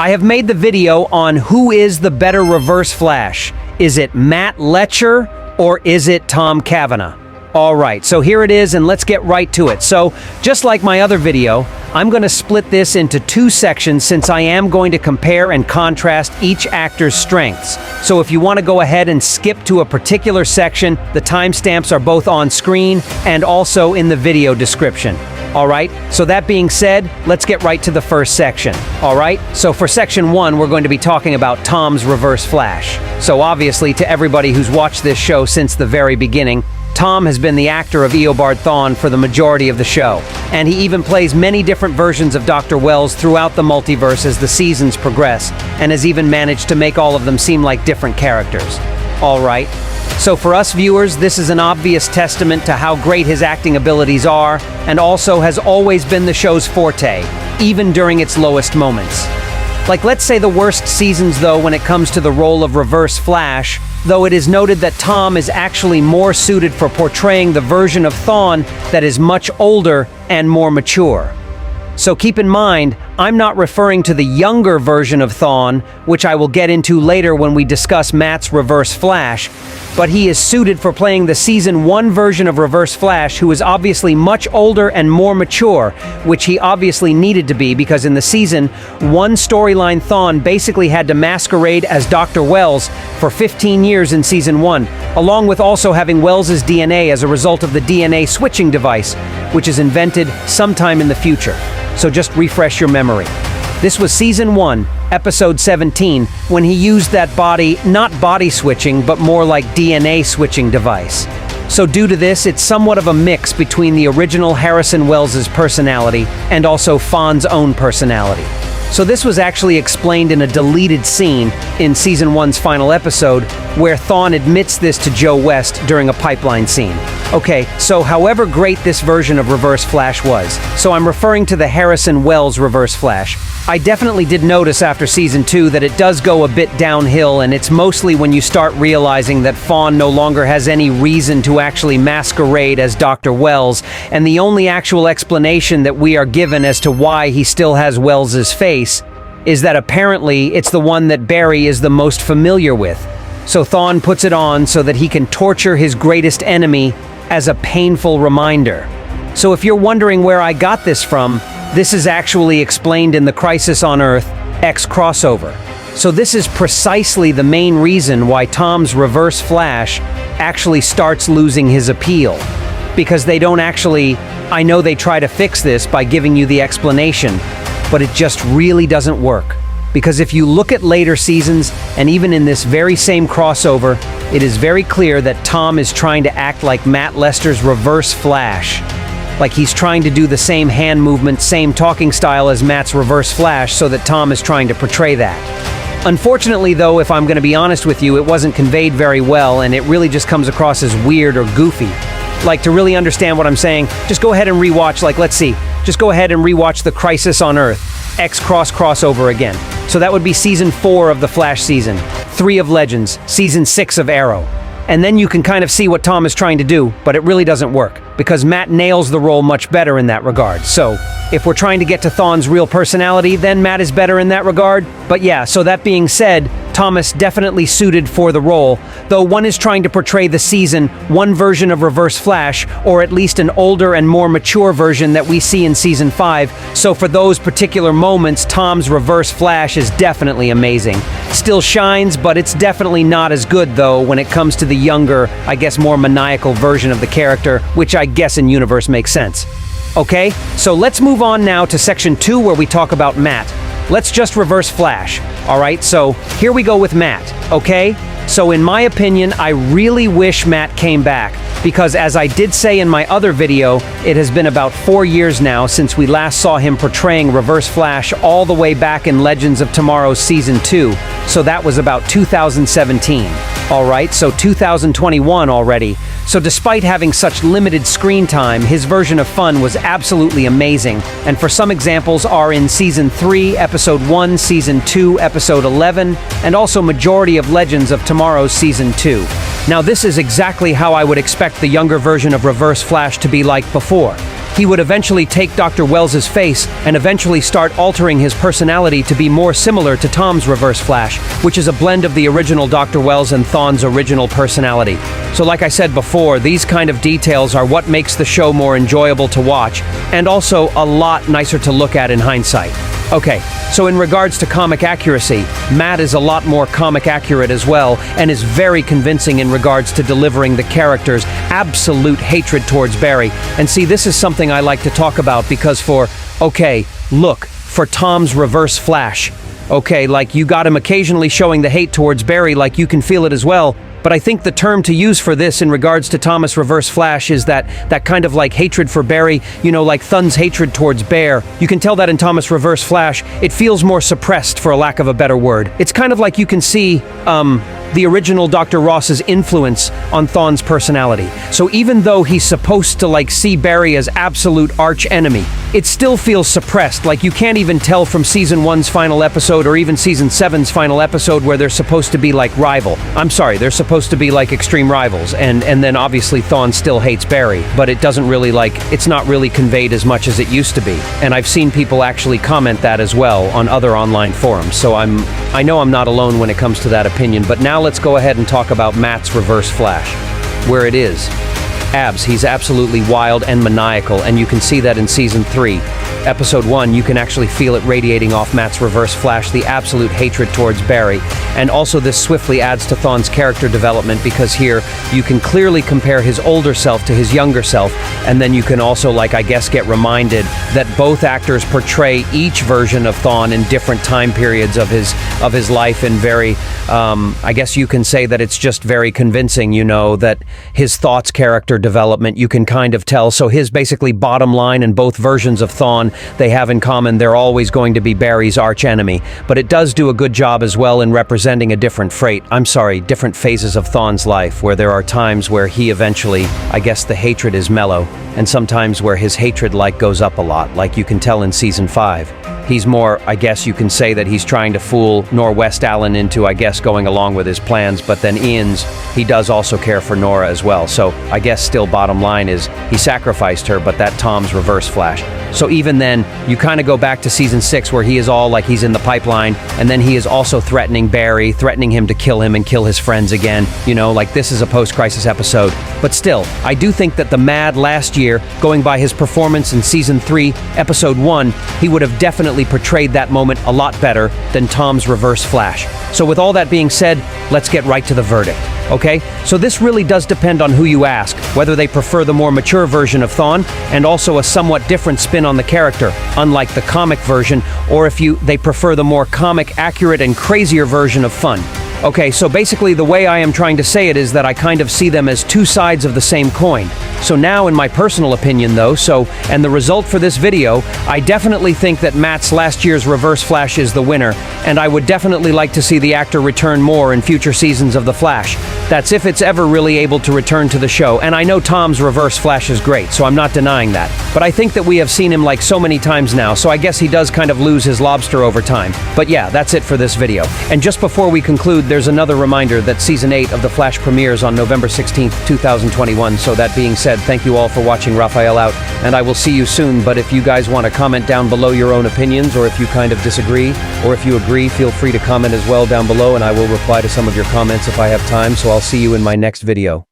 I have made the video on who is the better Reverse Flash. Is it Matt Letscher or is it Tom Cavanagh? Alright, so here it is and let's get right to it. So, just like my other video, I'm going to split this into two sections since I am going to compare and contrast each actor's strengths. So if you want to go ahead and skip to a particular section, the timestamps are both on screen and also in the video description. Alright, so that being said, let's get right to the first section. Alright, so for section 1, we're going to be talking about Tom's Reverse Flash. So obviously, to everybody who's watched this show since the very beginning, Tom has been the actor of Eobard Thawne for the majority of the show, and he even plays many different versions of Dr. Wells throughout the multiverse as the seasons progress, and has even managed to make all of them seem like different characters. Alright, so for us viewers, this is an obvious testament to how great his acting abilities are, and also has always been the show's forte, even during its lowest moments. Like, let's say the worst seasons though when it comes to the role of Reverse Flash, though it is noted that Tom is actually more suited for portraying the version of Thawne that is much older and more mature. So keep in mind, I'm not referring to the younger version of Thawne, which I will get into later when we discuss Matt's Reverse Flash, but he is suited for playing the Season 1 version of Reverse Flash, who is obviously much older and more mature, which he obviously needed to be because in the Season 1 storyline, Thawne basically had to masquerade as Dr. Wells for 15 years in Season 1, along with also having Wells's DNA as a result of the DNA switching device, which is invented sometime in the future. So just refresh your memory. This was Season 1, Episode 17, when he used that not body switching, but more like DNA switching device. So due to this, it's somewhat of a mix between the original Harrison Wells' personality and also Thawne's own personality. So this was actually explained in a deleted scene in Season 1's final episode, where Thawne admits this to Joe West during a pipeline scene. Okay, so however great this version of Reverse Flash was, so I'm referring to the Harrison Wells Reverse Flash, I definitely did notice after Season 2 that it does go a bit downhill, and it's mostly when you start realizing that Thawne no longer has any reason to actually masquerade as Dr. Wells, and the only actual explanation that we are given as to why he still has Wells's face is that apparently it's the one that Barry is the most familiar with. So Thawne puts it on so that he can torture his greatest enemy as a painful reminder. So if you're wondering where I got this from, this is actually explained in the Crisis on Earth X crossover. So this is precisely the main reason why Tom's Reverse Flash actually starts losing his appeal. Because they don't actually, I know they try to fix this by giving you the explanation, but it just really doesn't work. Because if you look at later seasons, and even in this very same crossover, it is very clear that Tom is trying to act like Matt Letscher's Reverse Flash. Like he's trying to do the same hand movement, same talking style as Matt's Reverse Flash, so that Tom is trying to portray that. Unfortunately though, if I'm going to be honest with you, it wasn't conveyed very well, and it really just comes across as weird or goofy. Like, to really understand what I'm saying, just go ahead and rewatch, just go ahead and rewatch the Crisis on Earth X crossover again. So that would be Season 4 of the Flash season, 3 of Legends, Season 6 of Arrow. And then you can kind of see what Tom is trying to do, but it really doesn't work, because Matt nails the role much better in that regard. So, if we're trying to get to Thawne's real personality, then Matt is better in that regard. But yeah, so that being said, Thomas definitely suited for the role, though one is trying to portray the Season 1 version of Reverse Flash, or at least an older and more mature version that we see in Season 5, so for those particular moments, Tom's Reverse Flash is definitely amazing. Still shines, but it's definitely not as good, though, when it comes to the younger, I guess more maniacal version of the character, which I guess in universe makes sense. Okay, so let's move on now to Section 2, where we talk about Matt. Let's just Reverse Flash. Alright, so here we go with Matt, okay? So in my opinion, I really wish Matt came back, because as I did say in my other video, it has been about 4 years now since we last saw him portraying Reverse Flash all the way back in Legends of Tomorrow's Season 2, so that was about 2017. Alright, so 2021 already. So despite having such limited screen time, his version of fun was absolutely amazing, and for some examples are in Season 3, Episode 1, Season 2, Episode 11, and also majority of Legends of Tomorrow's Season 2. Now this is exactly how I would expect the younger version of Reverse Flash to be like before. he would eventually take Dr. Wells's face and eventually start altering his personality to be more similar to Tom's Reverse Flash, which is a blend of the original Dr. Wells and Thawne's original personality. So like I said before, these kind of details are what makes the show more enjoyable to watch, and also a lot nicer to look at in hindsight. Okay, so in regards to comic accuracy, Matt is a lot more comic accurate as well, and is very convincing in regards to delivering the character's absolute hatred towards Barry. And see, this is something I like to talk about because for Tom's Reverse Flash, okay, like you got him occasionally showing the hate towards Barry, like you can feel it as well. But I think the term to use for this in regards to Thomas Reverse Flash is that kind of like hatred for Barry, you know, like Thawne's hatred towards Bear. You can tell that in Thomas Reverse Flash, it feels more suppressed, for a lack of a better word. It's kind of like you can see, the original Dr. Ross's influence on Thawne's personality. So even though he's supposed to like see Barry as absolute arch enemy, it still feels suppressed. Like you can't even tell from season 1's final episode or even season 7's final episode where they're supposed to be like they're supposed to be like extreme rivals, and then obviously Thawne still hates Barry, but it doesn't really it's not really conveyed as much as it used to be. And I've seen people actually comment that as well on other online forums, so I know I'm not alone when it comes to that opinion. But now let's go ahead and talk about Matt's Reverse Flash, where it is. He's absolutely wild and maniacal, and you can see that in Season 3. Episode 1, you can actually feel it radiating off Matt's Reverse Flash, the absolute hatred towards Barry. And also this swiftly adds to Thawne's character development, because here you can clearly compare his older self to his younger self, and then you can also, get reminded that both actors portray each version of Thawne in different time periods of his life, and very, I guess you can say that it's just very convincing, you know, that his thoughts character development, you can kind of tell. So his basically bottom line in both versions of Thawne, they have in common, they're always going to be Barry's arch enemy. But it does do a good job as well in representing a different phases of Thawne's life, where there are times where he eventually, I guess the hatred is mellow, and sometimes where his hatred goes up a lot, like you can tell in Season 5. He's more, I guess you can say that he's trying to fool Nora West Allen into, I guess, going along with his plans, but then he does also care for Nora as well. So I guess still bottom line is he sacrificed her, but that Tom's Reverse Flash. So even then, you kind of go back to Season 6 where he is all like he's in the pipeline, and then he is also threatening Barry, threatening him to kill him and kill his friends again. You know, like this is a post-crisis episode. But still, I do think that the Mad last year, going by his performance in Season 3, Episode 1, he would have definitely portrayed that moment a lot better than Tom's Reverse Flash. So with all that being said, let's get right to the verdict. Okay? So this really does depend on who you ask, whether they prefer the more mature version of Thawne and also a somewhat different spin on the character, unlike the comic version, or if they prefer the more comic accurate and crazier version of Fun. Okay, so basically the way I am trying to say it is that I kind of see them as two sides of the same coin. So now, in my personal opinion though, and the result for this video, I definitely think that Matt's last year's Reverse Flash is the winner, and I would definitely like to see the actor return more in future seasons of The Flash. That's if it's ever really able to return to the show, and I know Tom's Reverse Flash is great, so I'm not denying that. But I think that we have seen him so many times now, so I guess he does kind of lose his lobster over time. But yeah, that's it for this video. And just before we conclude, there's another reminder that Season 8 of The Flash premieres on November 16th, 2021. So that being said, thank you all for watching. Raphael out, and I will see you soon. But if you guys want to comment down below your own opinions, or if you kind of disagree, or if you agree, feel free to comment as well down below, and I will reply to some of your comments if I have time. So I'll see you in my next video.